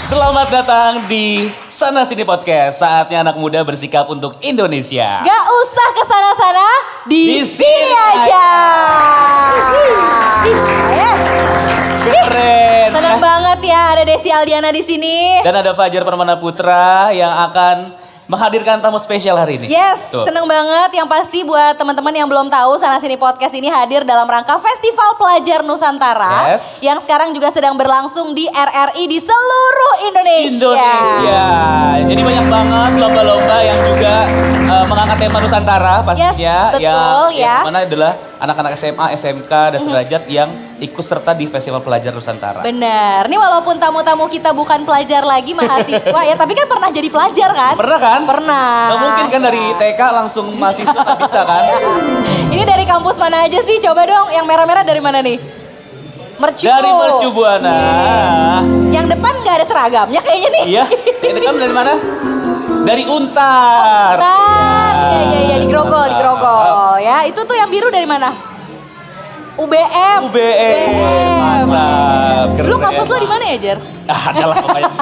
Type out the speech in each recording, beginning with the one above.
Selamat datang di Sana Sini Podcast. Saatnya anak muda bersikap untuk Indonesia. Gak usah kesana-sana, Di sini aja. Keren. Senang banget ya ada Desi Aldiana di sini. Dan ada Fajar Permana Putra yang akan menghadirkan tamu spesial hari ini. Yes, Tuh. seneng banget. Yang pasti buat teman-teman yang belum tahu, Sana Sini Podcast ini hadir dalam rangka Festival Pelajar Nusantara. Yes. Yang sekarang juga sedang berlangsung di RRI di seluruh Indonesia. Jadi banyak banget lomba-lomba yang juga mengangkat tema Nusantara pastinya. Yes, betul, ya. Yang mana adalah anak-anak SMA, SMK, dan sederajat yang ikut serta di Festival Pelajar Nusantara. Bener, nih walaupun tamu-tamu kita bukan pelajar lagi, mahasiswa ya, tapi kan pernah jadi pelajar kan? Pernah kan? Pernah. Gak mungkin kan dari TK langsung mahasiswa kan bisa kan? Ini dari kampus mana aja sih? Coba dong, yang merah-merah dari mana nih? Mercu. Dari Mercu Buana. Yang depan nggak ada seragamnya kayaknya nih. Iya, ini kan dari mana? Dari Untar. Iya, di Grogol ya. Itu tuh yang biru dari mana? UBM. Mantap. Keren. Lu kampus lo di mana ya, Jer? Adalah pokoknya.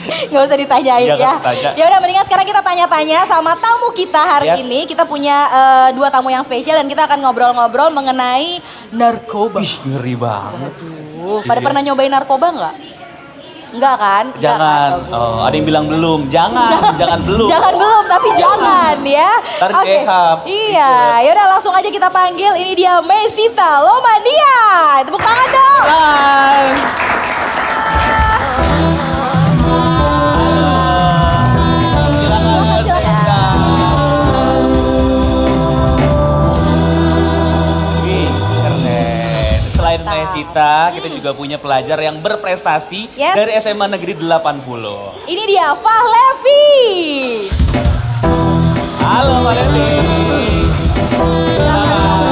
Gak usah ditanyain Iya, ya. gak usah tanya. Ya udah mendingan sekarang kita tanya-tanya sama tamu kita hari Yes. ini. Kita punya dua tamu yang spesial dan kita akan ngobrol-ngobrol mengenai narkoba. Ih, ngeri banget. Pada pernah nyobain narkoba nggak? Enggak kan? Nggak Jangan. kan? Oh, ada yang bilang belum. Jangan belum. Jangan belum, tapi jangan ya. Ntar dehap. Iya, yaudah langsung aja kita panggil. Ini dia Mesita Lomadia. Tepuk tangan dong. Hai. Wih, keren. Selain Mesita, kita juga punya pelajar yang berprestasi Yes. dari SMA Negeri 80. Ini dia Fahlevi. Halo Mbak Levi. Silakan.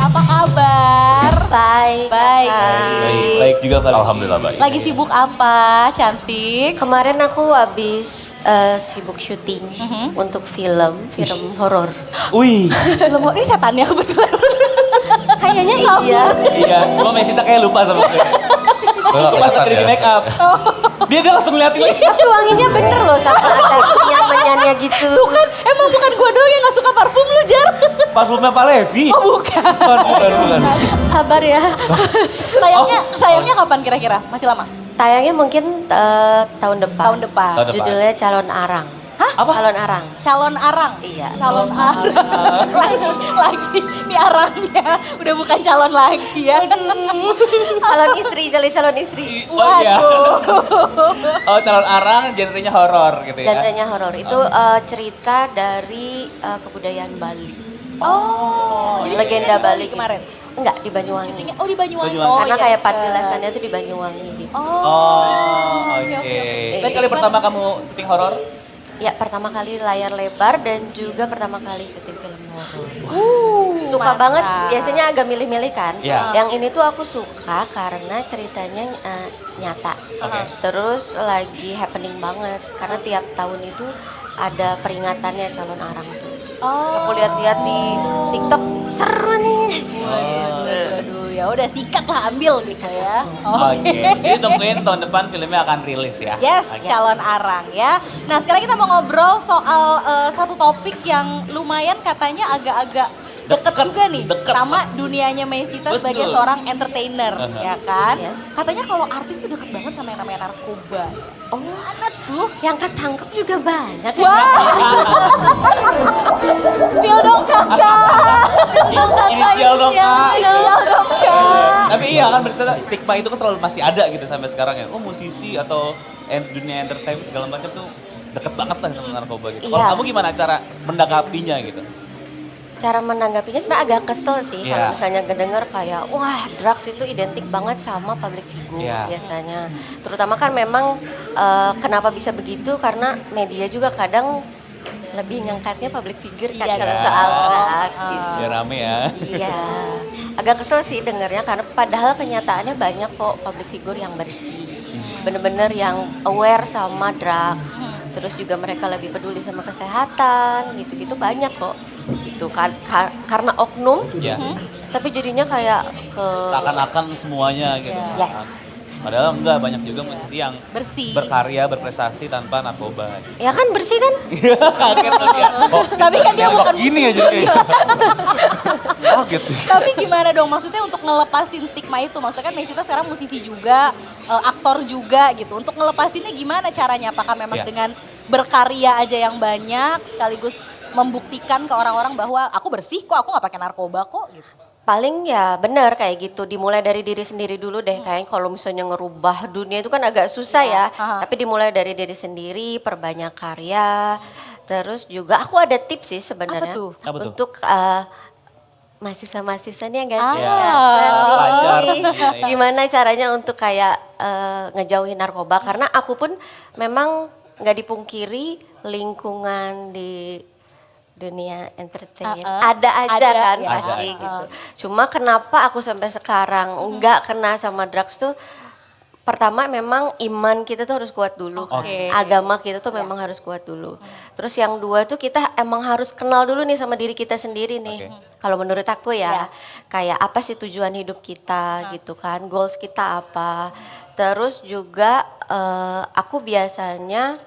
Apa kabar? Baik. Baik. Baik juga Pak. Alhamdulillah baik. Lagi sibuk apa? Cantik. Kemarin aku habis sibuk syuting untuk film horor. Wih, Ini setannya kebetulan. Kayaknya iya. iya. Cuma Mesita kayak lupa sama gue. Pas lagi di make up. Dia langsung ngeliatin lagi. Tapi wanginya bener loh sama ada nyanyi-nyanyi gitu. Tuh kan, emang bukan gua doang yang gak suka parfum lu, Jar. Parfumnya Pak Levi. Oh bukan. Bukan. Sabar ya. Sayangnya kapan kira-kira? Masih lama? Tayangnya mungkin tahun depan. Tahun depan. Tahun depan. Judulnya Calon Arang. Hah? Apa? Calon Arang. Calon arang? Iya. Calon arang. lagi. Ini arangnya. Udah bukan calon lagi ya. Calon istri, calon istri. Oh iya. Oh, calon arang genrenya horor gitu ya. Genrenya horor. Itu cerita dari kebudayaan Bali. Oh. Jadi Legenda syutingnya Bali kemarin? Enggak, di Banyuwangi. Syutingnya, oh di Banyuwangi. Banyuwangi. Karena iya, kayak bener. patilasannya tuh di Banyuwangi gitu. Oh, oke. Ini kali Gimana? pertama kamu syuting horor? Ya, pertama kali layar lebar dan juga pertama kali syuting film horor. Suka mantap. banget, biasanya agak milih-milih kan. Iya. Yang ini tuh aku suka karena ceritanya nyata. Oke. Terus lagi happening banget karena tiap tahun itu ada peringatannya calon arang tuh. Oh. Aku lihat-lihat di TikTok seru nih. Aduh, ya udah sikat lah, ambil gitu ya. Oke. Jadi tungguin tahun depan filmnya akan rilis ya. Yes, calon arang ya. Nah sekarang kita mau ngobrol soal satu topik yang lumayan katanya agak-agak deket Deket, juga nih deket. sama dunianya Mesita sebagai Betul. seorang entertainer, ya kan? Yes. Katanya kalau artis tuh deket banget sama yang namanya narkoba. Oh, Mana tuh? yang ketangkep juga banyak. Wah, spill dong kakak. Inisial dong Kak. Spill dong kak. Tapi iya kan berarti stigma itu kan selalu masih ada gitu sampai sekarang ya. Oh musisi atau dunia entertainment segala macam tuh deket banget lah sama narkoba gitu. Kalau Iya. kamu gimana cara mendakapinya gitu? Cara menanggapinya sebenarnya agak kesel sih Iya. kalau misalnya ngedenger kayak wah drugs itu identik banget sama public figure Iya. biasanya. Terutama kan memang kenapa bisa begitu karena media juga kadang lebih ngangkatnya public figure kan Iya, kalau kan? soal drugs gitu. Ya rame ya. Iya, agak kesel sih dengernya karena padahal kenyataannya banyak kok public figure yang bersih, bener-bener yang aware sama drugs, terus juga mereka lebih peduli sama kesehatan, gitu-gitu banyak kok. Itu karena oknum, Ya. tapi jadinya kayak ke Seakan-akan semuanya gitu. Yes. Padahal enggak, banyak juga musisi yang Bersih. berkarya, berprestasi tanpa narkoba. ya kan bersih kan? Iya, kaget tuh dia. Kok Tapi kan dia nembak bukan gini aja kayak. Kaget. Tapi gimana dong, maksudnya untuk ngelepasin stigma itu? Maksudnya kan Mesita sekarang musisi juga, aktor juga gitu. Untuk ngelepasinnya gimana caranya? Apakah memang Iya. dengan berkarya aja yang banyak, sekaligus membuktikan ke orang-orang bahwa aku bersih kok, aku nggak pakai narkoba kok gitu. Paling ya benar kayak gitu, dimulai dari diri sendiri dulu deh. Kayaknya kalau misalnya ngerubah dunia itu kan agak susah ya. Aha. Tapi dimulai dari diri sendiri, perbanyak karya. Terus juga aku ada tips sih sebenarnya Apa tuh? Apa tuh? untuk mahasiswa-mahasiswa nih yang gak Pelajar. gimana caranya untuk kayak ngejauhin narkoba. Karena aku pun memang nggak dipungkiri lingkungan di dunia entertain ada aja Ada, kan ya. pasti Ada aja. gitu. Cuma kenapa aku sampai sekarang nggak kena sama drugs tuh, pertama memang iman kita tuh harus kuat dulu. Oke. Agama kita tuh memang harus kuat dulu. Terus yang dua tuh kita emang harus kenal dulu nih sama diri kita sendiri nih. Oke. Kalau menurut aku Ya. ya, kayak apa sih tujuan hidup kita gitu kan, goals kita apa. Terus juga aku biasanya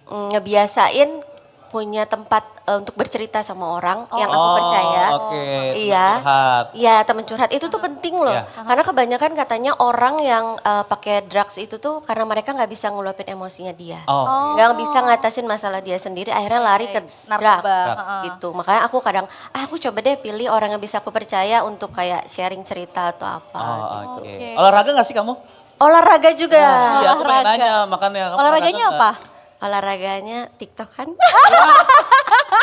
ngebiasain punya tempat untuk bercerita sama orang yang aku percaya. Oke. Iya. Curhat. Iya, teman curhat itu tuh penting loh. Iya. Karena kebanyakan katanya orang yang pakai drugs itu tuh karena mereka nggak bisa ngeluapin emosinya dia. Oh. Nggak bisa ngatasin masalah dia sendiri, akhirnya lari ke Narkoba. drugs gitu. Makanya aku kadang, aku coba deh pilih orang yang bisa aku percaya untuk kayak sharing cerita atau apa. Oh, oke. Oke. Olahraga gak sih kamu? Olahraga juga. Iya, aku pengen Olahraga. nanya makanya. Kamu Olahraganya olahraga apa? Olahraganya TikTok kan. nggak?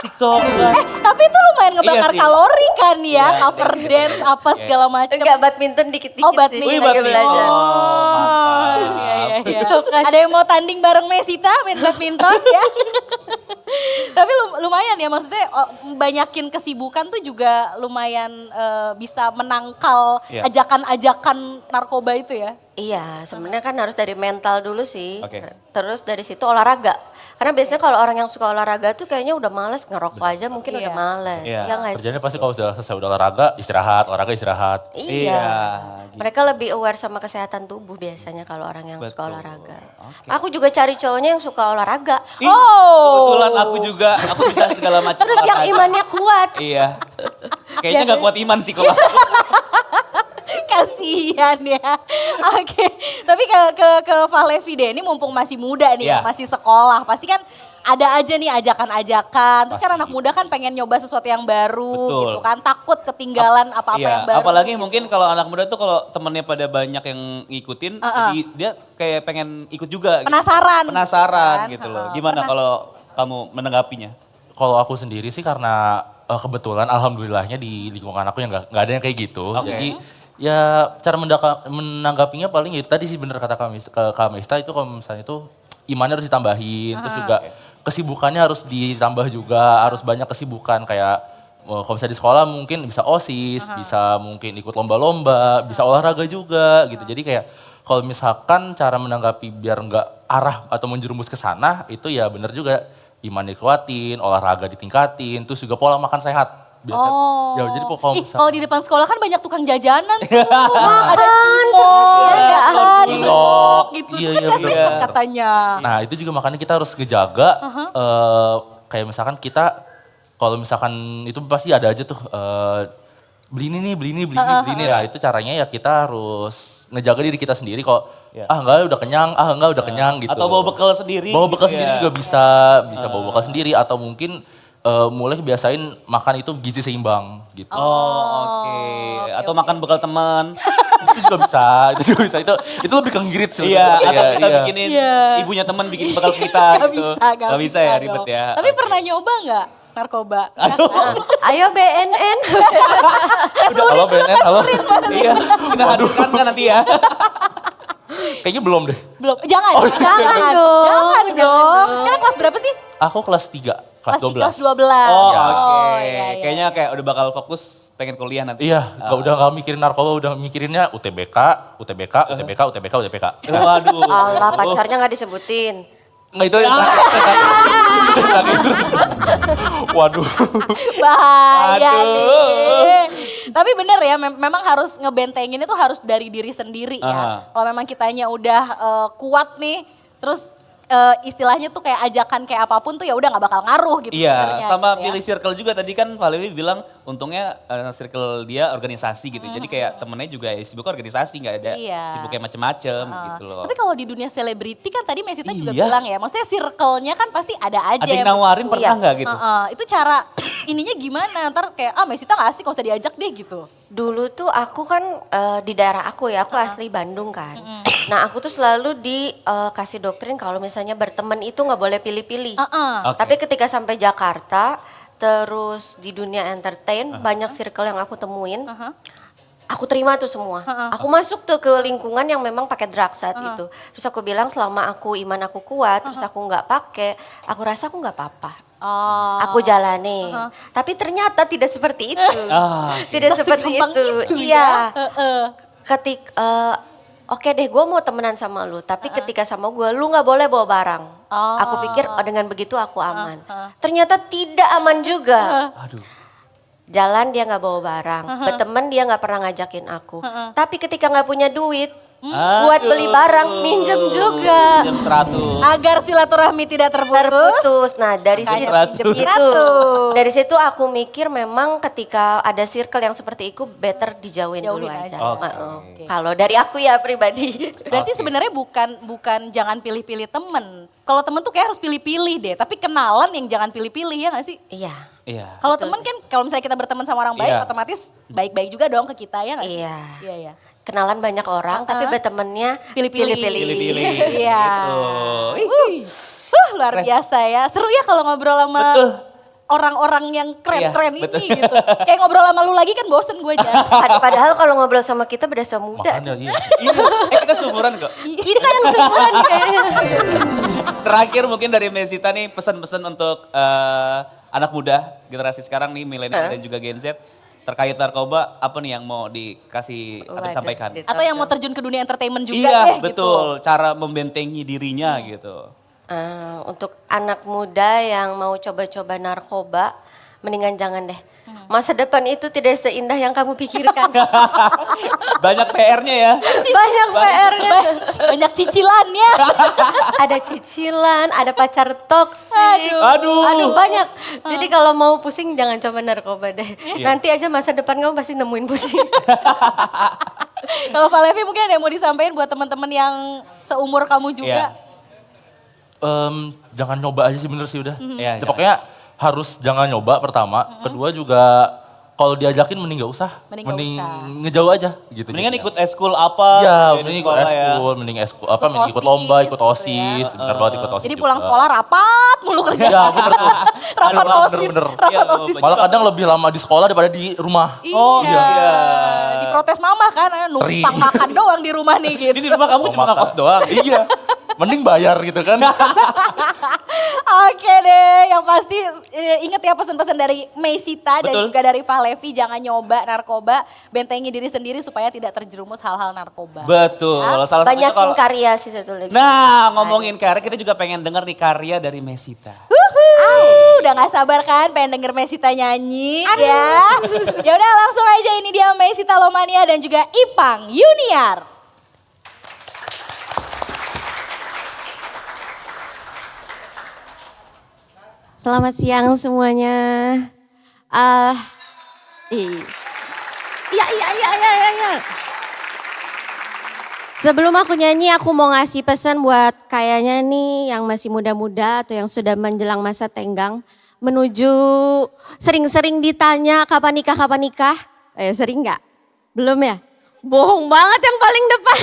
TikTok kan? Tapi itu lumayan ngebakar Iya sih. kalori kan ya, Iya, cover dance apa segala macam. Enggak, badminton dikit-dikit Oh, badminton. sih. Wih, lagi badminton. belajar. Oh, Iya, iya, iya. Tuh kan. Ada yang mau tanding bareng Mesita main badminton ya? Tapi lumayan ya, maksudnya banyakin kesibukan tuh juga lumayan bisa menangkal Iya. ajakan-ajakan narkoba itu ya. Iya, sebenarnya kan harus dari mental dulu sih. Oke. Terus dari situ olahraga. Karena biasanya kalau orang yang suka olahraga tuh kayaknya udah males, ngerokok aja mungkin Iya. udah males. Iya. Iya nggak sih? Kerjanya pasti kalau sudah selesai udah olahraga, olahraga istirahat. Iya. gitu. Mereka lebih aware sama kesehatan tubuh biasanya kalau orang yang suka Betul. olahraga. Oke. Aku juga cari cowoknya yang suka olahraga. Ih, Oh. kebetulan aku juga, aku bisa segala macam. Terus yang olahraga. imannya kuat. Iya. Kayaknya nggak kuat iman sih kalau aku. Kasihan ya. Oke, tapi ke Valevi deh, ini mumpung masih muda nih, Iya. ya, masih sekolah, pasti kan ada aja nih ajakan-ajakan. Terus kan anak muda kan pengen nyoba sesuatu yang baru Betul. gitu kan, takut ketinggalan apa-apa Iya, yang baru. apalagi gitu. mungkin kalau anak muda tuh kalau temennya pada banyak yang ngikutin, jadi dia kayak pengen ikut juga. gitu. Penasaran. Penasaran Kan? gitu loh. Heeh. Gimana kalau kamu menanggapinya? Kalau aku sendiri sih karena kebetulan alhamdulillahnya di lingkungan aku yang nggak ada yang kayak gitu. Oke. Jadi ya cara menanggapinya paling itu tadi sih bener kata Kak Mesta itu kalau misalnya itu imannya harus ditambahin. Terus juga kesibukannya harus ditambah juga, harus banyak kesibukan kayak kalau misalnya di sekolah mungkin bisa OSIS, bisa mungkin ikut lomba-lomba, bisa olahraga juga gitu. Jadi kayak kalau misalkan cara menanggapi biar nggak arah atau menjerumus ke sana itu ya bener juga iman dikuatin, olahraga ditingkatin, terus juga pola makan sehat. Biasa. Oh. Ya jadi kalau Ih, misal kalau di depan sekolah kan banyak tukang jajanan tuh. Ada terus ya, nggak cimol, cilok. cilok gitu Iya, kan iya, nggak sehat bener. katanya. Nah itu juga makanya kita harus ngejaga kayak misalkan kita kalau misalkan itu pasti ada aja tuh beli ini nih, beli ini, beli ini, beli ini. Nah itu caranya ya kita harus ngejaga diri kita sendiri kok. Iya. Ah enggak udah kenyang, ah enggak udah kenyang gitu. Atau bawa bekal sendiri. Bawa bekal gitu sendiri ya. juga bisa bawa bekal sendiri atau mungkin mulai biasain makan itu gizi seimbang gitu. Oh, oke. Atau makan bekal teman. Itu juga bisa, itu lebih ke ngirit sih. Iya, atau kita iya. bikinin Iya. ibunya teman bikin bekal kita Gak gitu. bisa, Gak bisa ya, dong. ribet ya. Tapi Oke. pernah nyoba nggak narkoba? Ayo BNN. Halo BNN, halo. Iya, kita hadirkan kan nanti ya. Kayaknya belum deh. Belum, jangan. jangan dong. Jangan Jangan dong. dong. Sekarang kelas berapa sih? Aku kelas 3, kelas 12. Kelas 12. Oh, Ya. oke. iya, iya. Kayaknya kayak udah bakal fokus pengen kuliah nanti. Iya, udah gak mikirin narkoba, udah mikirinnya UTBK, UTBK, UTBK, UTBK, UTBK. Waduh. Allah, pacarnya nggak disebutin. Nggak itu yang terakhir. Waduh. Bahaya Aduh. nih. Tapi bener ya, memang harus ngebentengin itu harus dari diri sendiri ya. Aha. Kalau memang kitanya udah kuat nih, terus istilahnya tuh kayak ajakan kayak apapun tuh ya udah nggak bakal ngaruh gitu. Iya, sebenarnya sama gitu ya. pilih circle juga tadi kan Pak Lewi bilang untungnya circle dia organisasi gitu. Jadi kayak temennya juga ya sibuk organisasi, nggak ada Iya. sibuk kayak macem-macem gitu loh. Tapi kalau di dunia selebriti kan tadi Mesita juga Iya. bilang ya, maksudnya circle-nya kan pasti ada aja. Ada yang nawarin betul. pernah nggak gitu? Itu cara ininya gimana? Ntar kayak Mesita gak asik, gak usah diajak deh gitu. Dulu tuh aku kan di daerah aku ya, aku asli Bandung kan. Nah aku tuh selalu dikasih doktrin kalau misalnya berteman itu nggak boleh pilih-pilih. Oke. Tapi ketika sampai Jakarta, terus di dunia entertain banyak circle yang aku temuin. Aku terima tuh semua. Aku masuk tuh ke lingkungan yang memang pakai drugs saat itu. Terus aku bilang selama iman aku kuat, terus aku nggak pakai, aku rasa aku nggak apa-apa. Oh. Aku jalani. Tapi ternyata tidak seperti itu. Tidak seperti segampang itu. itu Iya. ya. Oke deh, gue mau temenan sama lu. Tapi ketika sama gue, lu nggak boleh bawa barang. Oh. Aku pikir dengan begitu aku aman. Ternyata tidak aman juga. Aduh. Jalan dia nggak bawa barang, berteman dia nggak pernah ngajakin aku. Tapi ketika nggak punya duit, buat beli barang, minjem juga. Jam 100. Agar silaturahmi tidak terputus. Terputus. Nah dari Makanya situ, minjem satu. dari situ aku mikir memang ketika ada circle yang seperti itu better dijauhin dulu Jauhin aja. aja. Oke. Kalau dari aku ya pribadi. Berarti Oke. sebenarnya bukan jangan pilih-pilih temen. Kalau temen tuh kayak harus pilih-pilih deh. Tapi kenalan yang jangan pilih-pilih ya gak sih? Iya. Iya. Kalau temen kan, kalau misalnya kita berteman sama orang baik, Iya. otomatis baik-baik juga dong ke kita ya nggak sih? Iya. Iya, iya. Kenalan banyak orang tapi bertemannya Pilih-pilih. Pilih-pilih. Iya. Gitu. Luar biasa ya. Seru ya kalau ngobrol sama Betul. orang-orang yang keren-keren Iya, betul. ini gitu. Kayak ngobrol sama lu lagi kan bosen gue aja. Padahal kalau ngobrol sama kita berasa muda. Makanya iya. Iya, kita seumuran kok. Kita yang seumuran nih kayaknya. Terakhir mungkin dari Mesita nih pesan-pesan untuk anak muda generasi sekarang nih milenial dan juga Gen Z terkait narkoba apa nih yang mau dikasih atau Waduh, disampaikan? Atau yang mau terjun ke dunia entertainment juga Iya deh betul, cara membentengi dirinya gitu. Untuk anak muda yang mau coba-coba narkoba, mendingan jangan deh. Masa depan itu tidak seindah yang kamu pikirkan. Banyak PR-nya ya. Banyak PR-nya. Banyak cicilannya. Ada cicilan, ada pacar toksik. Aduh. Banyak. Jadi kalau mau pusing jangan coba narkoba deh. Nanti aja masa depan kamu pasti nemuin pusing. Kalau Valevi mungkin ada yang mau disampaikan buat teman-teman yang seumur kamu juga. Jangan nyoba aja sih bener sih udah. Iya, Pokoknya harus jangan nyoba pertama. Kedua juga kalau diajakin mending gak usah. Mending nggak usah. ngejauh aja gitu. Mendingan jadinya. ikut eskul apa? Iya, di mending ikut sekolah ya. eskul, mending eskul apa, mending ikut OSIS, lomba, ikut gitu ya. OSIS, bener banget ikut OSIS. Jadi juga. pulang sekolah rapat mulu kerja. Iya, bener tuh. Rapat Bener, OSIS, bener. rapat Iya, OSIS. Malah kadang lebih lama di sekolah daripada di rumah. Oh, iya. Diprotes mama kan, numpang makan doang di rumah nih gitu. Ini di rumah kamu cuma Makan. ngekos doang. Iya, mending bayar gitu kan. Oke deh, yang pasti inget ya pesan-pesan dari Mesita dan Betul. juga dari Valevi, jangan nyoba narkoba, bentengi diri sendiri supaya tidak terjerumus hal-hal narkoba. Betul. Salah satunya Banyakin kalau karya sih satu lagi. Nah, ngomongin karya, kita juga pengen denger nih karya dari Mesita. Udah gak sabar kan pengen denger Mesita nyanyi ya. Ya udah langsung aja, ini dia Mesita Lomania dan juga Ipang Yuniar. Selamat siang semuanya. Iya. Sebelum aku nyanyi, aku mau ngasih pesan buat kayaknya nih yang masih muda-muda atau yang sudah menjelang masa tenggang. Menuju sering-sering ditanya kapan nikah. Sering nggak? Belum ya? Bohong banget yang paling depan.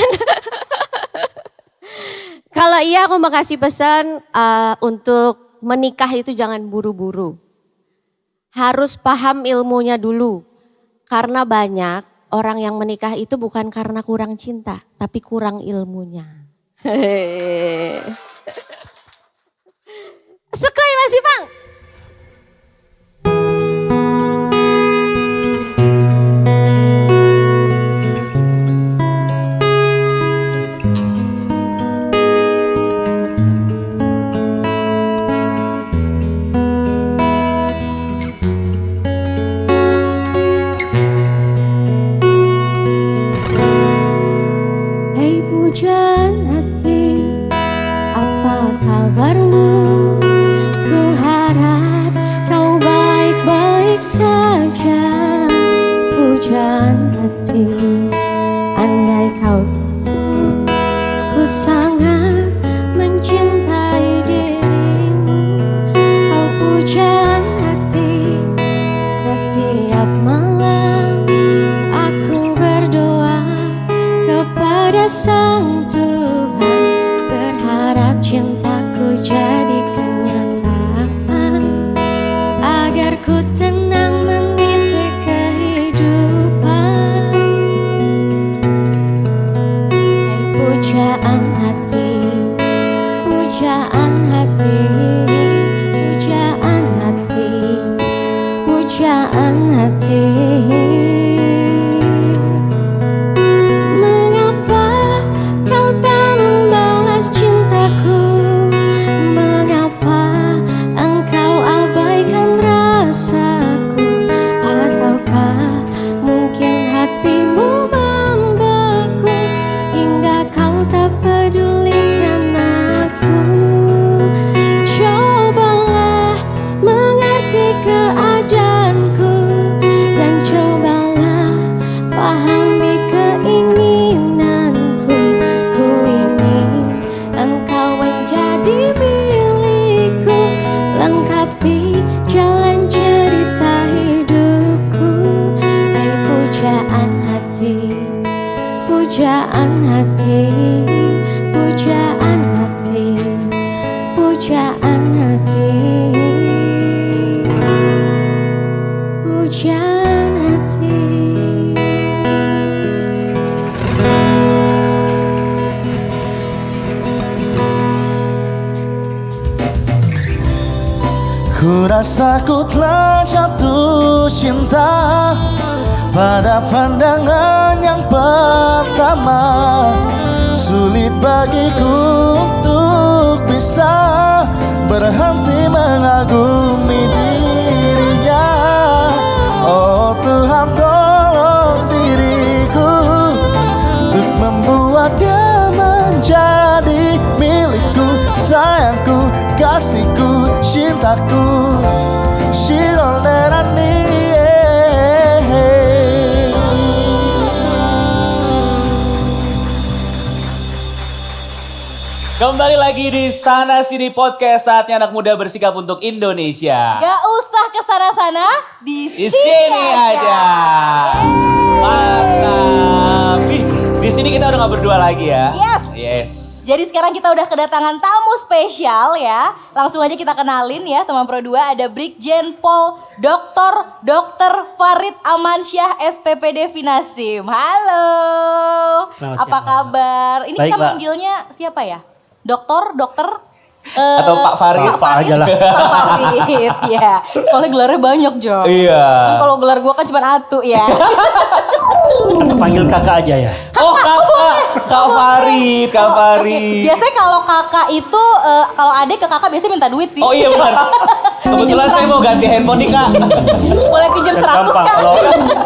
Kalau iya aku mau kasih pesan untuk menikah itu jangan buru-buru. Harus paham ilmunya dulu. Karena banyak orang yang menikah itu bukan karena kurang cinta, tapi kurang ilmunya. Sukoi Mas Ipang. saja pujaan hati. Andai kau tahu ku sangat mencintai dirimu. Kau pujaan hati. Setiap malam aku berdoa kepada Sang Tuhan, berharap cintaku jadi kenyataan, agar ku tenang meniti kehidupan. Hai pujaan hati, pujaan hati, pujaan hati, pujaan hati. Mengapa kau tak membalas cintaku? Mengapa engkau abaikan rasaku? Ataukah mungkin hatimu membeku hingga kau tak pedulikan aku? Cobalah mengerti keadaanku dan cobalah pahami keinginanku. Ku ingin engkau menjadi milikku, lengkapi jalan cerita hidupku. Hai pujaan hati, pujaan hati, pujaan hati, pujaan hati, pujaan hati. Ku rasa ku telah jatuh cinta pada pandangan yang pertama. Sulit bagiku untuk bisa berhenti mengagumi dirinya. Oh Tuhan, tolong diriku untuk membuatnya menjadi milikku. Sayangku, kasihku, cintaku, Shilderani. Kembali lagi di Sana Sini Podcast, saatnya anak muda bersikap untuk Indonesia. Gak usah kesana-sana, di Di sini aja. Mantap. Ih, di sini kita udah gak berdua lagi ya. Yes. Jadi sekarang kita udah kedatangan tamu spesial ya. Langsung aja kita kenalin ya teman Pro 2, ada Brigjen Pol Dr. Farid Amansyah SPPD Finasim. Halo. Apa kabar? Ini Baik, kita Mbak. manggilnya siapa ya? Dokter? Atau Pak Farid? Pak aja lah. Pak Farid, ya. Soalnya gelarnya banyak, Jo. Iya. Kan kalau gelar gua kan cuma Atu ya. Atau panggil kakak aja ya. Oh Kak Farid. Oke. Biasanya kalau kakak itu, kalau adik ke kakak biasanya minta duit sih. Oh iya benar. Kebetulan saya mau ganti handphone nih Kak. Boleh pinjam 100 Gampang. Kak?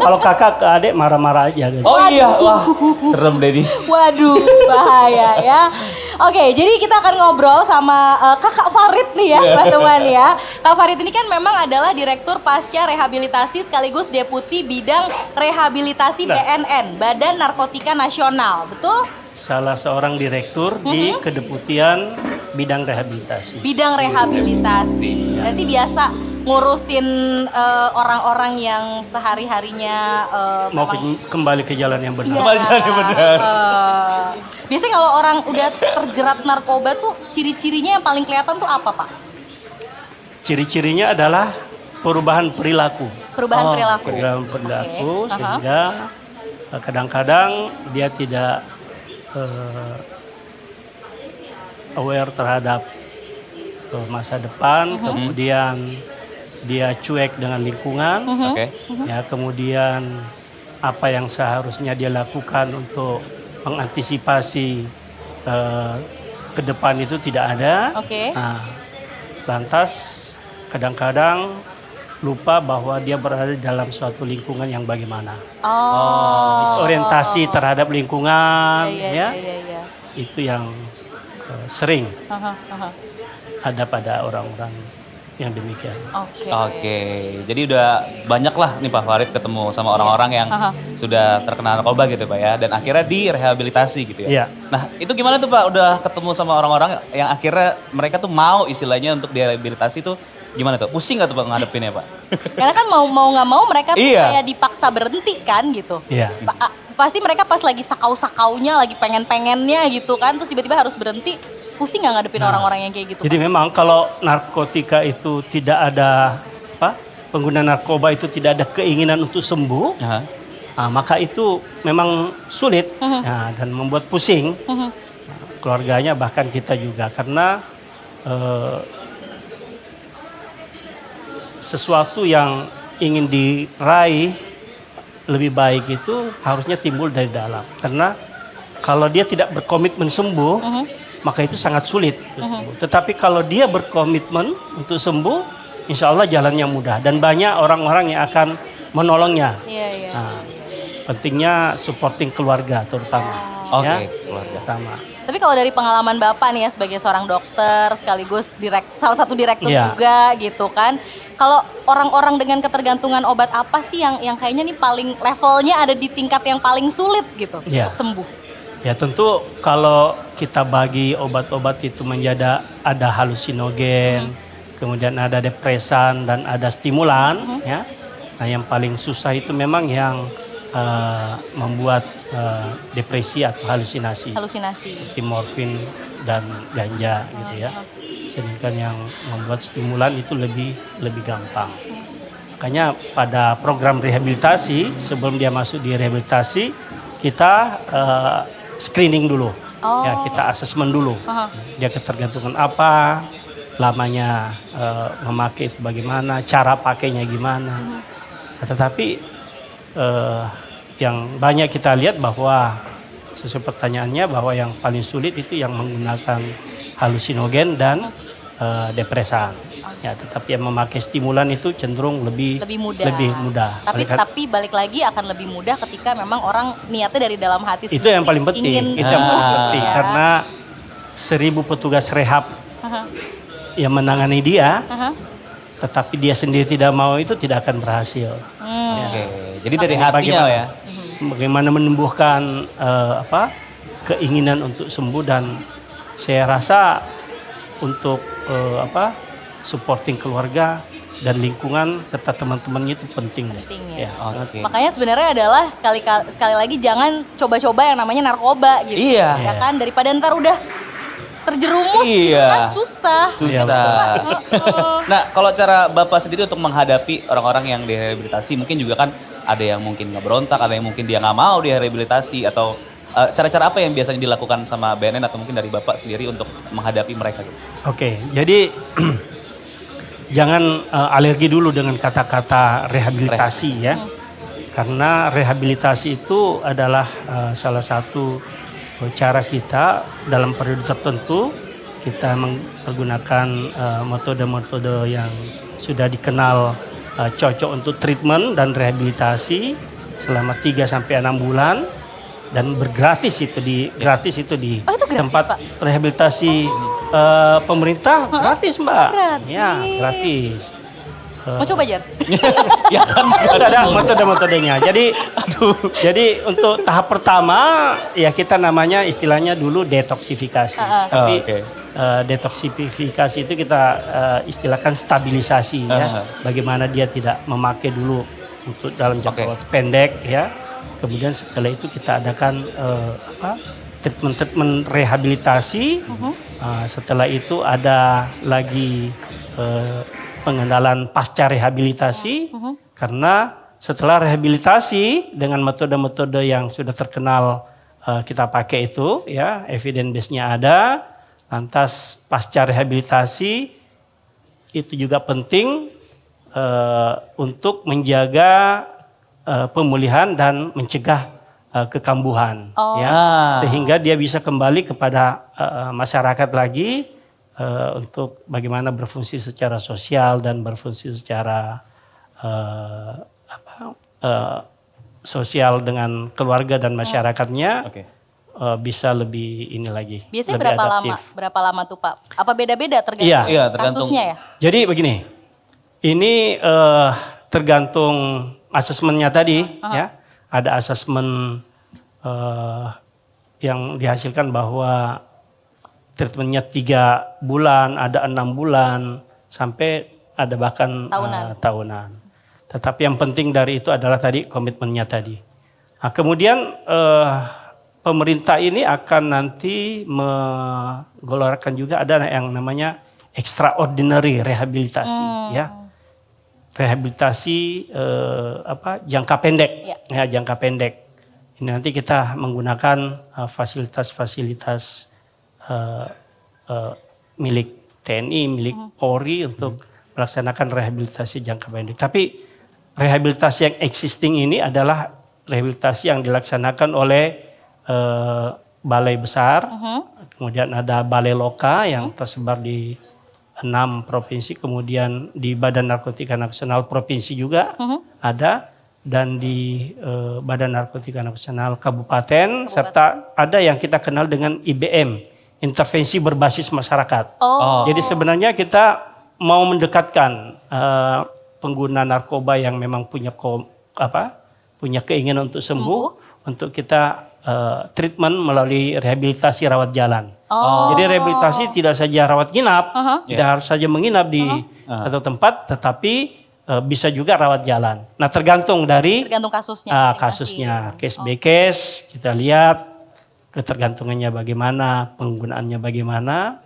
Kalau kakak ke adik marah-marah aja. Gitu. Oh iya, wah serem deh nih. Waduh, bahaya ya. Oke, jadi kita akan ngobrol sama Kakak Farid nih ya, teman-teman ya. Kak Farid ini kan memang adalah Direktur Pasca Rehabilitasi sekaligus Deputi Bidang Rehabilitasi BNN, Badan Narkotika Nasional, betul? Salah seorang direktur di Kedeputian Bidang Rehabilitasi. Bidang rehabilitasi. Berarti biasa ngurusin orang-orang yang sehari-harinya Mau memang- kembali ke jalan yang benar. Kembali jalan yang benar. Biasanya kalau orang udah terjerat narkoba tuh ciri-cirinya yang paling kelihatan tuh apa, Pak? Ciri-cirinya adalah perubahan perilaku. Perubahan perilaku. Perubahan perilaku Oke. sehingga kadang-kadang dia tidak aware terhadap masa depan, kemudian dia cuek dengan lingkungan, Oke. ya kemudian apa yang seharusnya dia lakukan untuk mengantisipasi ke depan itu tidak ada. Oke. Nah, lantas kadang-kadang lupa bahwa dia berada dalam suatu lingkungan yang bagaimana. Oh. Disorientasi terhadap lingkungan, Iya. ya itu yang sering Aha, aha. ada pada orang-orang yang demikian. Oke, jadi udah banyak lah nih Pak Farid ketemu sama orang-orang yang sudah terkena narkoba gitu Pak ya, dan akhirnya direhabilitasi gitu ya. Iya. Nah itu gimana tuh Pak, udah ketemu sama orang-orang yang akhirnya mereka tuh mau istilahnya untuk direhabilitasi tuh gimana tuh? Pusing gak tuh Pak ngadepinnya Pak? Karena kan mau nggak mau mereka tuh Iya. kayak dipaksa berhenti kan gitu. Iya. Pasti mereka pas lagi sakau-sakaunya, lagi pengen-pengennya gitu kan, terus tiba-tiba harus berhenti. Pusing nggak ngadepin orang-orang yang kayak gitu? Jadi Pak? memang kalau narkotika itu tidak ada pengguna narkoba itu tidak ada keinginan untuk sembuh, maka itu memang sulit dan membuat pusing keluarganya, bahkan kita juga, karena sesuatu yang ingin diraih lebih baik itu harusnya timbul dari dalam, karena kalau dia tidak berkomitmen sembuh maka itu sangat sulit untuk sembuh. Tetapi kalau dia berkomitmen untuk sembuh, insya Allah jalannya mudah dan banyak orang-orang yang akan menolongnya. Iya. Nah, pentingnya supporting keluarga terutama. Oke, keluarga. Pertama. Tapi kalau dari pengalaman Bapak nih ya sebagai seorang dokter sekaligus salah satu direktur Iya. juga gitu kan. Kalau orang-orang dengan ketergantungan obat apa sih yang kayaknya nih paling levelnya ada di tingkat yang paling sulit gitu Iya. untuk sembuh? Ya tentu kalau kita bagi obat-obat itu menjadi ada halusinogen, kemudian ada depresan dan ada stimulan, ya. Nah yang paling susah itu memang yang membuat depresi atau halusinasi. Seperti morfin dan ganja gitu ya. Sedangkan yang membuat stimulan itu lebih gampang. Makanya pada program rehabilitasi, sebelum dia masuk di rehabilitasi, kita screening dulu. Ya, kita asesmen dulu. Dia ketergantungan apa, lamanya memakai itu bagaimana, cara pakainya gimana. Tetapi yang banyak kita lihat bahwa sesuai pertanyaannya bahwa yang paling sulit itu yang menggunakan halusinogen dan depresan. Ya, tetapi yang memakai stimulan itu cenderung lebih mudah. Tapi balik lagi akan lebih mudah ketika memang orang niatnya dari dalam hati Itu yang paling penting. Itu yang paling penting ya. karena 1000 petugas rehab yang menangani dia, tetapi dia sendiri tidak mau, itu tidak akan berhasil. Ya. Oke, jadi dari hatinya ya. Bagaimana menumbuhkan keinginan untuk sembuh, dan saya rasa untuk supporting keluarga dan lingkungan serta teman-temannya itu penting. Ya. Oke. Makanya sebenarnya adalah sekali lagi jangan coba-coba yang namanya narkoba gitu. Iya. Ya kan, daripada ntar udah terjerumus gitu kan susah. Nah, kalau cara Bapak sendiri untuk menghadapi orang-orang yang direhabilitasi, mungkin juga kan ada yang mungkin nggak berontak, ada yang mungkin dia nggak mau direhabilitasi, atau cara-cara apa yang biasanya dilakukan sama BNN atau mungkin dari Bapak sendiri untuk menghadapi mereka gitu? Oke, jadi jangan alergi dulu dengan kata-kata rehabilitasi ya. Karena rehabilitasi itu adalah salah satu cara kita dalam periode tertentu kita menggunakan metode-metode yang sudah dikenal cocok untuk treatment dan rehabilitasi selama 3 sampai 6 bulan dan bergratis itu di gratis tempat Pak? rehabilitasi pemerintah gratis Mbak. Gratis. Ya, gratis. Mau coba Jar? Ya kan Ada metode-metodenya. Jadi untuk tahap pertama ya kita namanya istilahnya dulu detoksifikasi. Tapi detoksifikasi itu kita istilahkan stabilisasi ya. Bagaimana dia tidak memakai dulu untuk dalam jangka waktu pendek ya. Kemudian setelah itu kita adakan treatment rehabilitasi. Setelah itu ada lagi pengenalan pasca rehabilitasi, karena setelah rehabilitasi dengan metode-metode yang sudah terkenal kita pakai itu ya, evidence base-nya ada. Lantas pasca rehabilitasi itu juga penting untuk menjaga pemulihan dan mencegah kekambuhan ya, sehingga dia bisa kembali kepada masyarakat lagi untuk bagaimana berfungsi secara sosial dan berfungsi secara sosial dengan keluarga dan masyarakatnya bisa lebih ini lagi. Biasanya lebih berapa adaptif. lama? Berapa lama tuh Pak? Apa beda-beda tergantung Iya, tergantung. kasusnya ya? Jadi begini, ini tergantung asesmennya tadi ya. Ada asesmen yang dihasilkan bahwa treatmentnya 3 bulan, ada 6 bulan, sampai ada bahkan tahunan. Tetapi yang penting dari itu adalah tadi komitmennya tadi. Nah, kemudian pemerintah ini akan nanti menggelorkan juga ada yang namanya extraordinary rehabilitasi ya. Rehabilitasi jangka pendek ya, jangka pendek. Ini nanti kita menggunakan fasilitas-fasilitas milik TNI, milik Polri untuk melaksanakan rehabilitasi jangka pendek. Tapi rehabilitasi yang existing ini adalah rehabilitasi yang dilaksanakan oleh balai besar, kemudian ada balai loka yang tersebar di 6 provinsi, kemudian di Badan Narkotika Nasional Provinsi juga ada, dan di Badan Narkotika Nasional Kabupaten, serta ada yang kita kenal dengan IBM, intervensi berbasis masyarakat. Jadi sebenarnya kita mau mendekatkan pengguna narkoba yang memang punya keinginan untuk sembuh, untuk kita treatment melalui rehabilitasi rawat jalan. Jadi rehabilitasi tidak saja rawat inap, tidak harus saja menginap di satu tempat, tetapi bisa juga rawat jalan. Nah, tergantung kasusnya. Kasusnya, case by case, kita lihat ketergantungannya bagaimana, penggunaannya bagaimana.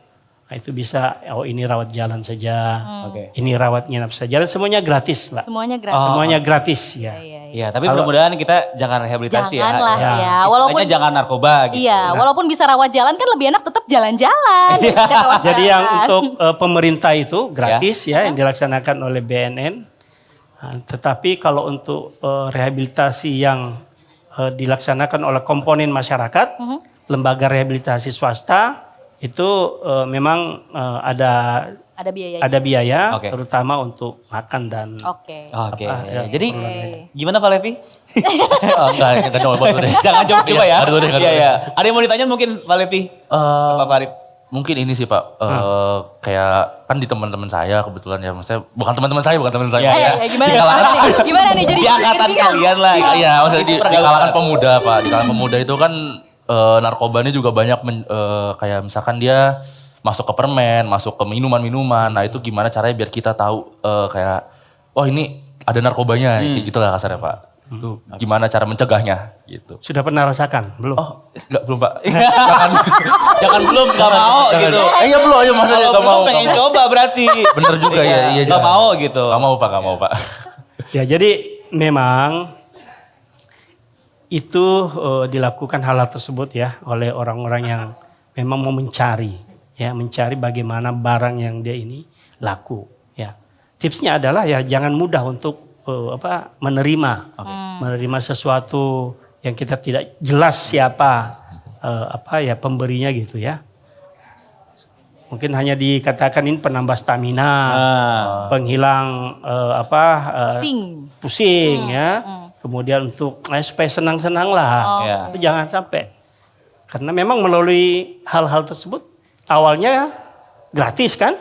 Nah, itu bisa, ini rawat jalan saja, ini rawat nginap saja, dan semuanya gratis, Mbak. Semuanya gratis. Semuanya gratis ya. Iya, tapi mudah-mudahan kita jangan rehabilitasi Janganlah ya. ya. Walaupun jangan narkoba gitu. Iya, walaupun bisa rawat jalan kan lebih enak tetap jalan-jalan. Jadi yang untuk pemerintah itu gratis ya, yang dilaksanakan oleh BNN. Nah, tetapi kalau untuk rehabilitasi yang dilaksanakan oleh komponen masyarakat, lembaga rehabilitasi swasta, itu memang ada biaya terutama untuk makan dan Oke. Jadi gimana Pak Levi? Enggak coba deh. Jangan coba ya. Aduh deh. Iya. Ada yang mau ditanya mungkin Pak Levi? Pak Farid? Mungkin ini sih Pak, kayak kan di teman-teman saya kebetulan ya, maksudnya bukan teman-teman saya. Gimana nih jadi di angkatan kalian lah. Iya, maksudnya di kalangan pemuda Pak, di kalangan pemuda itu kan narkobanya juga banyak kayak misalkan dia masuk ke permen, masuk ke minuman-minuman. Nah itu gimana caranya biar kita tahu kayak, oh ini ada narkobanya, kayak gitulah kasarnya Pak. Itu gimana cara mencegahnya gitu. Sudah pernah rasakan? Belum? Oh enggak, belum Pak. Jangan belum, gak mau gitu. Iya belum, ayo masa Kalau gak mau. belum pengen coba berarti. Bener juga ya, iya. Gak mau gitu. Gak mau Pak. Ya jadi memang itu dilakukan hal tersebut ya oleh orang-orang yang memang mau mencari bagaimana barang yang dia ini laku ya. Tipsnya adalah ya jangan mudah untuk menerima sesuatu yang kita tidak jelas siapa pemberinya gitu ya. Mungkin hanya dikatakan ini penambah stamina, penghilang pusing ya. Kemudian untuk supaya senang-senang lah. Itu jangan sampai. Karena memang melalui hal-hal tersebut awalnya gratis kan?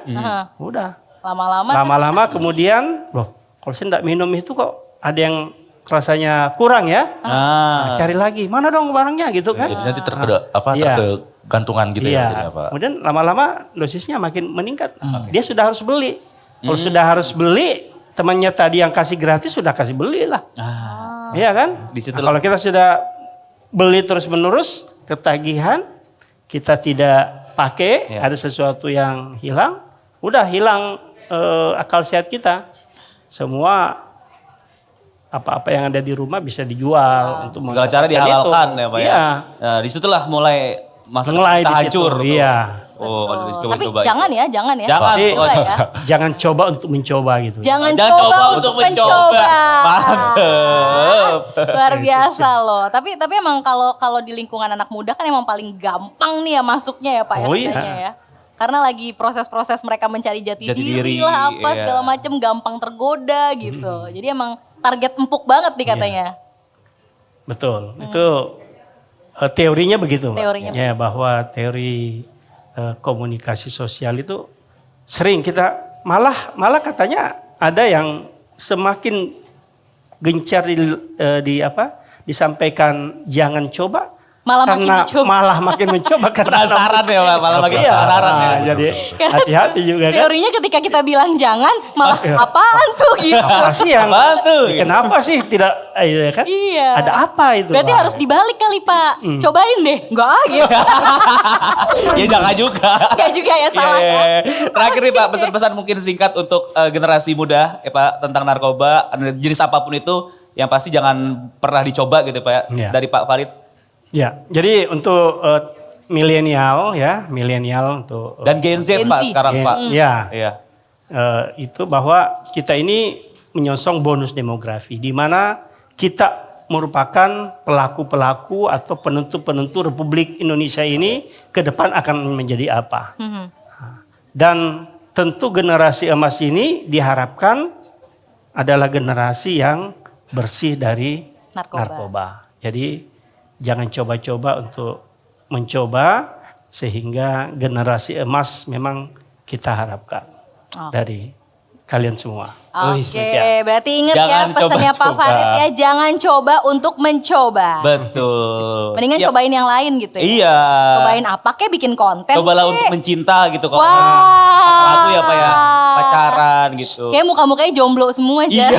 Udah. Lama-lama kemudian loh, kalau saya tidak minum itu kok ada yang rasanya kurang ya. Nah, cari lagi. Mana dong barangnya gitu kan? Jadi nanti tergantungan gitu ya jadinya, Pak. Kemudian lama-lama dosisnya makin meningkat. Dia sudah harus beli. Kalau sudah harus beli, temannya tadi yang kasih gratis sudah kasih beli lah. Iya kan? Kalau kita sudah beli terus-menerus, ketagihan, kita tidak pakai, ada sesuatu yang hilang, udah hilang akal sehat kita. Semua apa-apa yang ada di rumah bisa dijual untuk segala cara dihalalkan ya Pak ya. Nah, disitulah mulai kita hancur. Iya. Tapi jangan ya. Jangan coba untuk mencoba gitu. Jangan coba untuk mencoba. Mantep. Luar biasa loh. Tapi emang kalau di lingkungan anak muda kan emang paling gampang nih ya masuknya ya Pak ya katanya ya. Karena lagi proses-proses mereka mencari jati diri lah segala macam gampang tergoda gitu. Jadi emang target empuk banget nih katanya. Betul. Itu teorinya begitu, Mbak. Teorinya Ya, bahwa teori komunikasi sosial itu sering kita malah katanya ada yang semakin gencar disampaikan jangan coba, Malah makin karena mencoba. malah makin mencoba karena Penasaran ya Pak, malah lagi Iya, penasaran ya. jadi hati-hati juga kan. Teorinya ketika kita bilang jangan, malah apaan tuh gitu. Apa sih yang Apaan tuh? Kenapa sih tidak kan? Iya. Ada apa itu? Berarti Pak? harus dibalik kali Pak. Cobain deh. Enggak gitu. Ya jangan juga. Enggak juga ya salah Iya, ya. iya. Terakhir nih Pak, pesan-pesan mungkin singkat untuk generasi muda ya Pak tentang narkoba, jenis apapun itu yang pasti jangan pernah dicoba gitu Pak Iya. dari Pak Farid. Ya, jadi untuk milenial untuk Dan Gen Z Gen Pak Z. sekarang Pak. Ya, Iya. itu bahwa kita ini menyongsong bonus demografi, di mana kita merupakan pelaku-pelaku atau penentu-penentu Republik Indonesia ini ke depan akan menjadi apa. Dan tentu generasi emas ini diharapkan adalah generasi yang bersih dari narkoba. Jadi jangan coba-coba untuk mencoba, sehingga generasi emas memang kita harapkan dari kalian semua. Oke, berarti ingat Jangan ya pesannya Pak coba-coba. Farid ya, jangan coba untuk mencoba. Betul. Mendingan Siap. cobain yang lain gitu ya. Iya. Cobain apa kek, bikin konten Cobalah kek. untuk mencinta gitu kalau Wah. lagu ya Pak ya, pacaran gitu. Kayak muka-mukanya jomblo semua aja. Iya.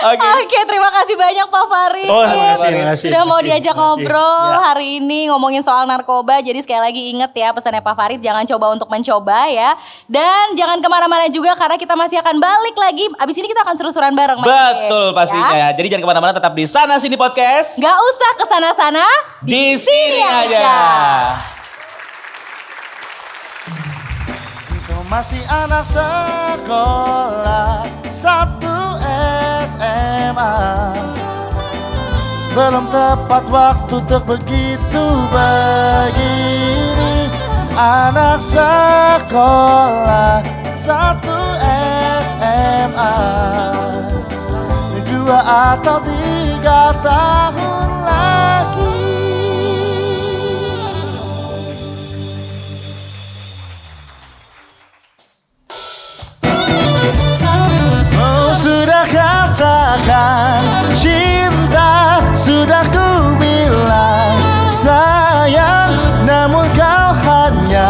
Oke. Oke, terima kasih banyak Pak Farid. Oh, terima kasih. Sudah mau diajak Terima kasih. ngobrol Ya. hari ini ngomongin soal narkoba. Jadi sekali lagi ingat ya pesannya Pak Farid, jangan coba untuk mencoba ya. Dan jangan kemana-mana juga karena kita masih akan balik lagi. Abis ini kita akan seru-seruan bareng. Mas Betul Yes, pastinya. ya. Jadi jangan kemana-mana, tetap di Sana Sini Podcast. Gak usah kesana-sana. Di sini aja. Kau masih anak sekolah 1 SMA, belum tepat waktu untuk begitu begini. Anak sekolah 1 SMA, 2 atau 3 tahun lagi. Oh, sudah katakan cinta, sudah ku bilang sayang, namun kau hanya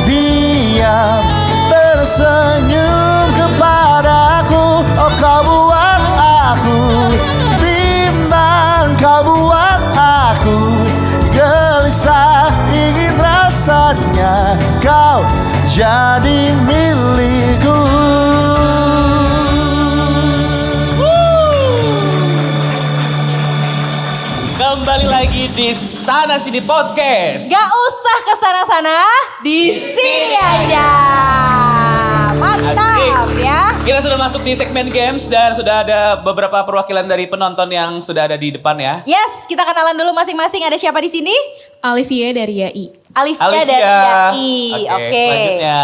diam tersenyum kepadaku. Oh, kau buat aku bimbang, kau buat aku gelisah, ingin rasanya kau jadi milikku. Kembali lagi di Sana Sini Podcast. Gak usah kesana-sana, di sini aja. Mantap ya. Kita sudah masuk di segmen games dan sudah ada beberapa perwakilan dari penonton yang sudah ada di depan ya. Yes, kita kenalan dulu masing-masing. Ada siapa di sini? Olivia dari YAI. Alivia dari YAI. Oke. Selanjutnya.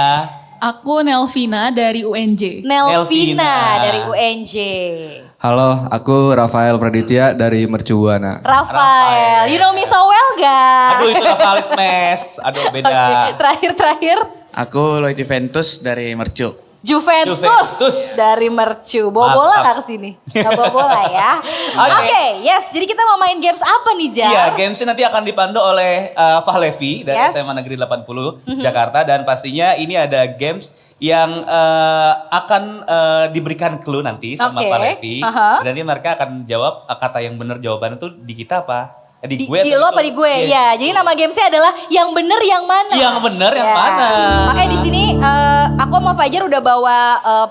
Aku Nelvina dari UNJ. Nelvina Nelvina. dari UNJ. Halo, aku Rafael Praditya dari Mercubuana. Rafael, you know me so well gak? Aduh itu Rafael Smash. Aduh beda. Oke, terakhir Aku Lloyd Juventus dari Mercu. Juventus, Juventus. dari Mercu. Bawa bola Mantap. gak kesini? Gak bawa bola ya. Oke, yes. Jadi kita mau main games apa nih, Jar? Iya, gamesnya nanti akan dipandu oleh Fahlevi dari Yes. SMA Negeri 80 Jakarta, dan pastinya ini ada games yang akan diberikan clue nanti sama Oke, Fahlevi. aha. Dan nanti mereka akan jawab kata yang benar jawabannya tuh di kita apa? Di Di gue lo atau apa di gue? Iya. Ya, jadi nama gamesnya adalah yang bener yang mana? Yang bener yang Ya. mana? Makanya di sini aku sama Fajar udah bawa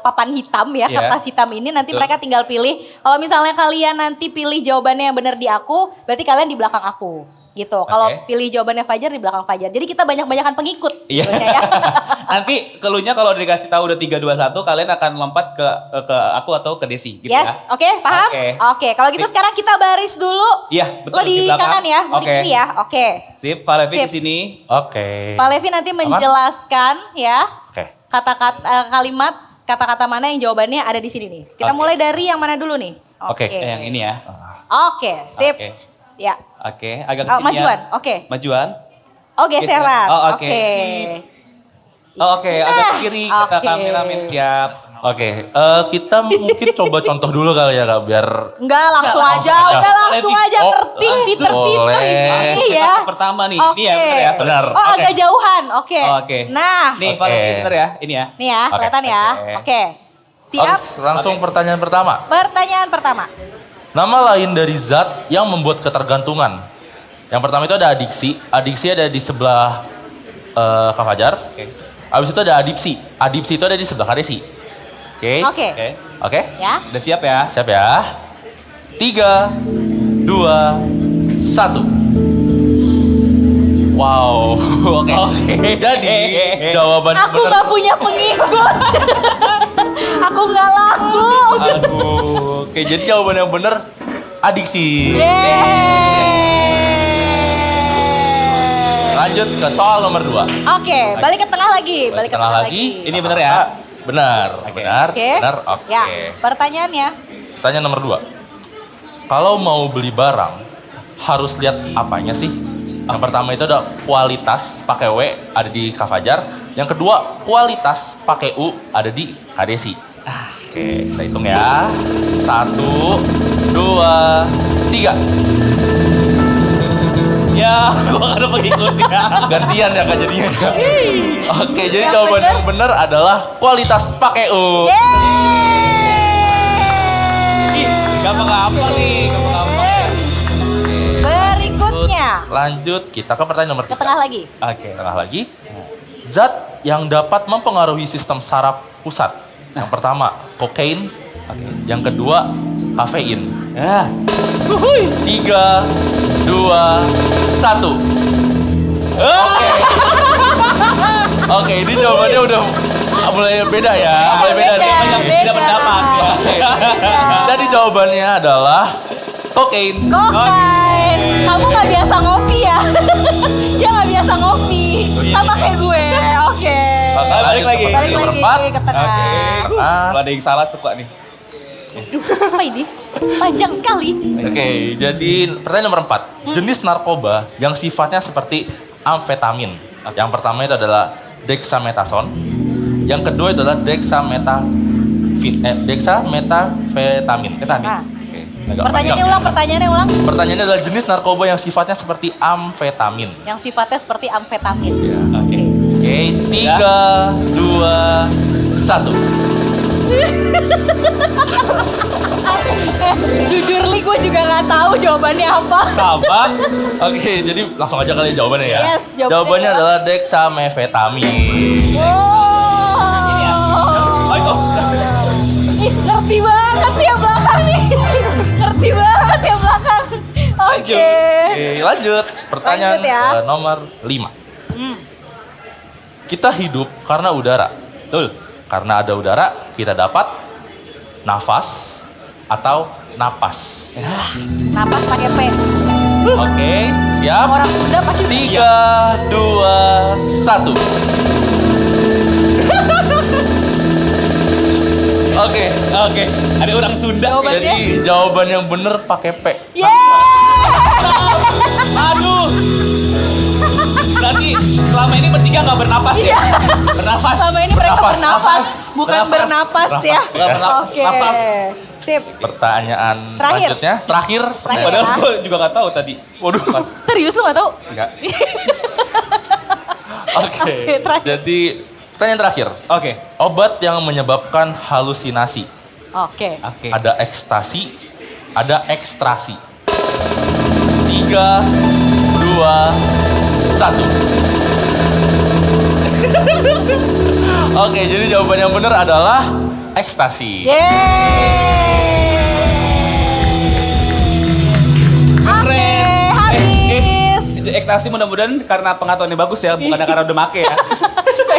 papan hitam ya, Iya. kertas hitam ini. Nanti Betul. mereka tinggal pilih. Kalau misalnya kalian nanti pilih jawabannya yang bener di aku, berarti kalian di belakang aku. Gitu. Kalau Oke. pilih jawabannya Fajar di belakang Fajar. Jadi kita banyak-banyakan pengikut. Iya. sebetulnya ya. Nanti keluhnya kalau dikasih tahu udah 3, 2, 1 kalian akan lompat ke aku atau ke Desi gitu Yes, ya. oke, paham? Oke. Oke, kalau gitu Sip. sekarang kita baris dulu. Iya, betul, Lo di, di belakang. kanan ya, mau di Oke. kiri ya. Oke. Sip, Fahlevi Sip. di sini. Oke. Pak Levi nanti menjelaskan ya Oke. kata-kata kalimat kata-kata mana yang jawabannya ada di sini nih. Kita mulai dari yang mana dulu nih? Oke. Yang ini ya. Oke, sip. Oke. Ya. Oke, agak kesini majuan, ya. oke. Majuan. Oh, geseran. Oh, oke. Sip. Oh, oke, agak ke kiri kita Oke. kameramen siap. Oke, kita mungkin coba contoh dulu kali ya Kak, biar Enggak, langsung aja. aja. Udah langsung aja Oh, ngerti, boleh. pinter-pinter ini ya. Pertama nih, Oke. ini ya bener ya. Benar. Oh, agak jauhan. Oke. Oke. Nah, Nih, Oke. Valentine bener ya, ini ya. nih ya, Oke. kelihatan ya. Oke. Siap? langsung pertanyaan pertama. Pertanyaan pertama. Nama lain dari zat yang membuat ketergantungan. Yang pertama itu ada adiksi. Adiksi ada di sebelah Kak Fajar. Oke. Habis itu ada adipsi. Adipsi itu ada di sebelah Kak Desi. Oke. Oke. Oke. Oke. Ya. Udah siap ya? Siap ya. 3, 2, 1. Wow. Oke. Jadi jawaban Aku benar. nggak punya pengikut. Aku nggak laku. Aduh. Oke, jadi jawaban yang benar adiksi. Lanjut ke soal nomor 2. Oke, balik ke tengah lagi. Balik ke tengah lagi. Ini bener ya? Benar. Benar. Oke. Benar. Oke. Ya, pertanyaannya. Pertanyaan nomor 2. Kalau mau beli barang, harus lihat apanya sih? Yang pertama itu ada kualitas pakai W ada di Kak Fajar. Yang kedua, kualitas pakai U ada di Kak Desi. Oke, kita hitung ya. 1, 2, 3. Ya, gua gak ada pengikutnya. Gantian ya Kak jadinya. Oke, jadi Yang jawaban bener. yang benar adalah kualitas pakai U. Ih, gampang-gampang nih, gampang-gampang. Berikutnya. Lanjut, kita ke pertanyaan nomor Ke 3. tengah lagi. Oke. Tengah lagi. Zat yang dapat mempengaruhi sistem saraf pusat. Yang pertama, kokain. Yang kedua, kafein. Ah, 3, 2, 1. Oke, ini jawabannya udah mulai beda ya. Mulai beda nih. beda pendapat ya. Jadi jawabannya adalah kokain. Kokain. Kamu nggak biasa ngopi ya? Dia nggak biasa ngopi. Sama kayak gue. Oke. Balik lagi. Balik Nomor lagi 4. ke tengah. Ah. Kalau ada yang salah suka nih. Duh, apa ini? Panjang sekali. Oke, jadi pertanyaan nomor 4. Jenis narkoba yang sifatnya seperti amfetamin. Yang pertama itu adalah dexamethasone. Yang kedua itu adalah dexamethetamin. Nah, Oke, agak pertanyaannya panjang. ulang, pertanyaannya ulang. Pertanyaannya adalah jenis narkoba yang sifatnya seperti amfetamin. Yang sifatnya seperti amfetamin. Oke. Oke, 3, 2, 1. Jujur li, gue juga nggak tahu jawabannya apa. Sama. Oke, jadi langsung aja kali jawabannya ya. Yes, jawabannya jawabannya adalah- adalah dexamethetamin. Wow. Ih, ngerti banget ya belakang nih. Ngerti banget ya belakang. Oke. Oke, lanjut. Pertanyaan Lanjut ya. nomor 5. Kita hidup karena udara. Betul. Karena ada udara, kita dapat nafas atau napas. Napas pakai P. Oke, siap? Orang Sunda pakai 3, 2, 1. Oke, Oke. Ada orang Sunda. Jawabannya? jadi jawaban yang bener pakai P. Aduh. Berarti selama ini bertiga nggak bernapas ya? Bernapas. Selama ini mereka bernafas, bukan Bernapas. bernapas ya. Bernapas. Oke. Nafas. Sip. Pertanyaan Terakhir. selanjutnya, terakhir. Terakhir. Padahal Ya. gue juga nggak tahu tadi. Waduh. Pas. Serius lu gak tahu? Enggak. Oke, Oke, terakhir. jadi pertanyaan terakhir. Oke. Obat yang menyebabkan halusinasi. Oke. Oke. Ada ekstasi, ada ekstrasi. 3, 2, 1. Oke, jadi jawaban yang benar adalah ekstasi. Oke, habis. Ekstasi mudah-mudahan karena pengetahuannya bagus ya, bukan karena udah make ya.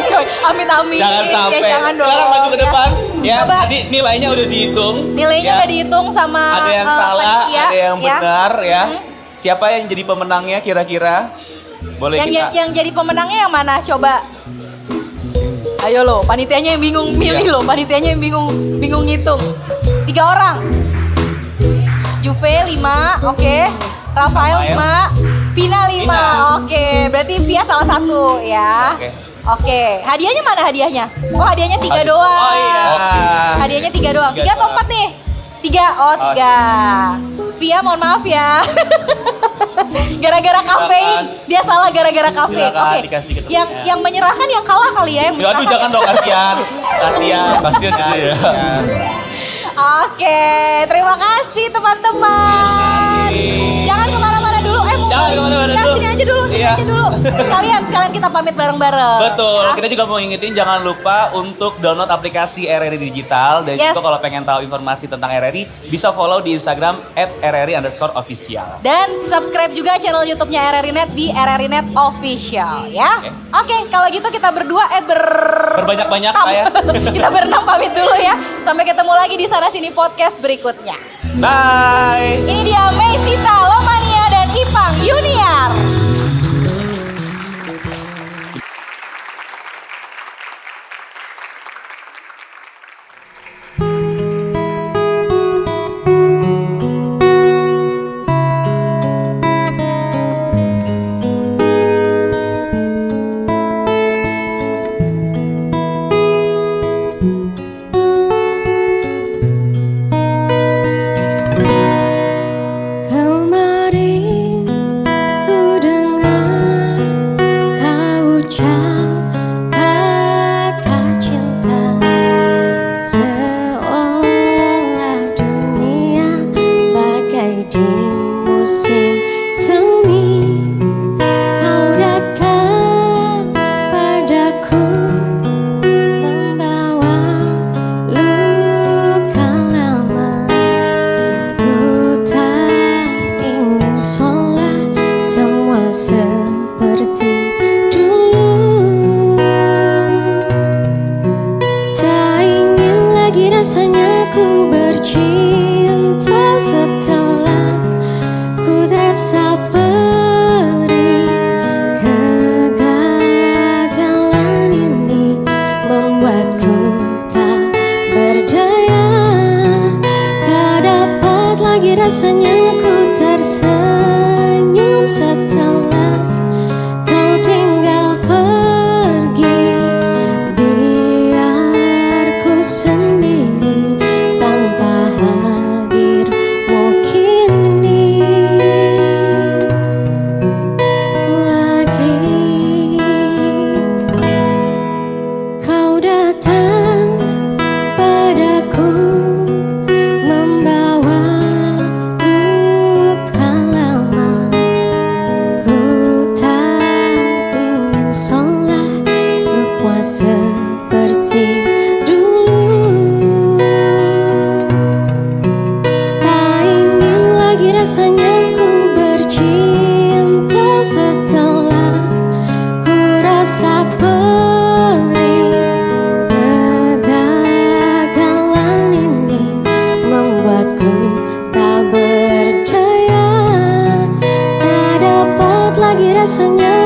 Coy, amit-amit. Jangan sampai. Jangan dong. Silakan maju ke ya. depan. Ya, Coba. tadi nilainya udah dihitung. Nilainya Ya. udah dihitung sama Ada yang salah, panitia, ada yang ya. benar ya. Siapa yang jadi pemenangnya kira-kira? Boleh Yang kita. yang jadi pemenangnya yang mana? Coba. Ayo lo, panitianya yang bingung milih lo, panitianya yang bingung ngitung. 3 orang. Juve 5, oke. Rafael 5, Vina 5. Oke, berarti Via salah satu ya. Oke. Hadiahnya mana hadiahnya? Oh, hadiahnya 3 doang. Oh iya. Hadiahnya 3 doang. 3 atau 4 nih? 3. Oh, 3. Via mohon maaf ya. Gara-gara kafein, dia salah gara-gara kafein. Oke. dikasih ke Yang menyerahkan yang kalah kali ya, yang Aduh menyerahkan. jangan dong, kasihan. Kasihan gitu ya. Oke, terima kasih teman-teman. Jangan kemana-mana dulu. Jangan kemana-mana dulu. Sini aja dulu, sini Iya. aja dulu. Sekalian kita pamit bareng-bareng. Betul, Ya. kita juga mau ngingetin jangan lupa untuk download aplikasi RRI Digital. Dan Yes. juga kalau pengen tahu informasi tentang RRI, bisa follow di Instagram @rri_official. Dan subscribe juga channel YouTube-nya RRI Net di RRI Net Official ya. Oke, kalau gitu kita berdua Berbanyak-banyak Pak ya. kita berenam pamit dulu ya. Sampai ketemu lagi di Sana Sini Podcast berikutnya. Bye. Ini dia Meisita Lomania dan Ipang Yuniar. Kemarin ku dengar kau ucap kata cinta, seolah dunia bagai di musim semi. Kau datang padaku membawa luka lama. Ku tak ingin sholat semua seperti dulu. Tak ingin lagi rasanya ku bercinta setelah ku terasa perih. Kegagalan ini membuatku tak berdaya. Tak dapat lagi rasanya ku tersenyum setelah kau tinggal pergi. Biar ku sendiri tanpa hadirmu kini lagi. Kau datang padaku membawa luka lama. Ku tak ingin sholat semua seperti dulu. Tak ingin lagi rasanya ku bercinta setelah ku rasa perih. Kegagalan ini membuatku tak berdaya. Tak dapat lagi rasanya